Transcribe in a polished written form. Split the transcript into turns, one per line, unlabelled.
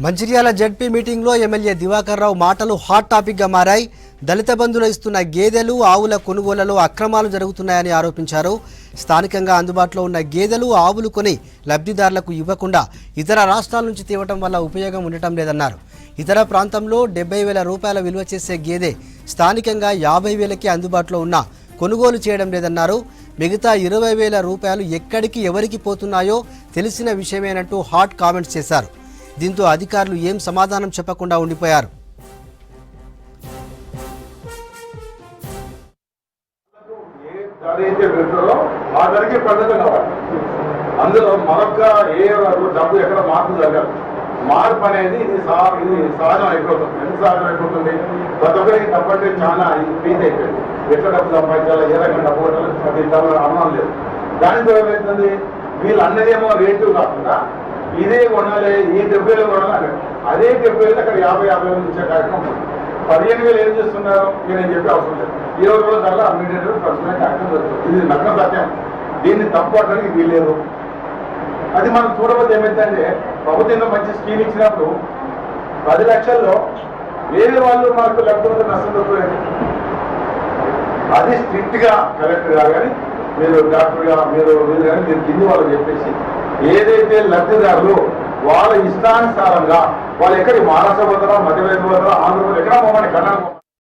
Mancherial ZP మీటింగ్లో MLA Diwakar రావు మాటలు hot టాపిక్గా మారాయి. దళిత బంధువులు ఇస్తున్న గేదెలు ఆవుల కొనుగోళ్లలో అక్రమాలు జరుగుతున్నాయని ఆరోపించారు. స్థానికంగా అందుబాటులో ఉన్న గేదెలు ఆవులు కొని లబ్ధిదారులకు ఇవ్వకుండా ఇతర రాష్ట్రాల నుంచి తేవటం వల్ల ఉపయోగం ఉండటం లేదన్నారు. ఇతర ప్రాంతంలో 70,000 రూపాయల విలువ చేసే గేదె స్థానికంగా 50,000కి అందుబాటులో ఉన్న కొనుగోలు చేయడం లేదన్నారు. మిగతా 20,000 రూపాయలు ఎక్కడికి ఎవరికి పోతున్నాయో తెలిసిన విషయమేనంటూ హాట్ కామెంట్స్ చేశారు. దీంతో అధికారులు ఏం సమాధానం చెప్పకుండా ఉండిపోయారు.
అందులో మరొక ఏ డబ్బు ఎక్కడ మార్పు జరగదు. మార్పు అనేది ఇది సహజం అయిపోతుంది. ఎందుకు సహజం అయిపోతుంది? ప్రతి ఒక్కరికి డబ్బు అంటే చాలా ప్రీతి అయిపోయింది. ఎట్లా డబ్బు సంపాదించాలి, ఏ రకంగా డబ్బు కొట్టాలి, ప్రతి డబ్బు అనుమానం లేదు. దానితో ఏమవుతుంది, వీళ్ళు అన్నదేమో రేటు కాకుండా ఇదే కొనాలి, ఈ 70,000 కొనాలి, అదే 70,000 అక్కడ 50,000 ఇచ్చే కార్యక్రమం ఉంది. 15,000 ఏం చేస్తున్నారు నేను చెప్పే అవసరం లేదు. 20 రోజుల కల్లా ఇమ్మీడియట్ పర్సనల్ యాక్షన్ జరుగుతుంది. ఇది నగ్న సత్యం. దీన్ని తప్పడానికి వీలేదు. అది మనం చూడబోతే ఏమైందంటే, ప్రభుత్వంలో మంచి స్కీమ్ ఇచ్చినప్పుడు 10 లక్షల్లో వేరే వాళ్ళు మనకు లేకపోతే నష్టం దొరుకుతుంది. అది స్ట్రిక్ట్ గా కలెక్టర్ గారు కానీ మీరు డాక్టర్ గా మీరు కానీ మీరు కింది వాళ్ళు చెప్పేసి ఏదైతే లబ్ధిదారులు వాళ్ళ ఇష్టానుసారంగా వాళ్ళు ఎక్కడికి మహారాష్ట్ర పోతారో, మధ్యప్రదేశ్ పోతారో, ఆంధ్రప్రదేశ్ ఎక్కడ పోమని కర్ణాటక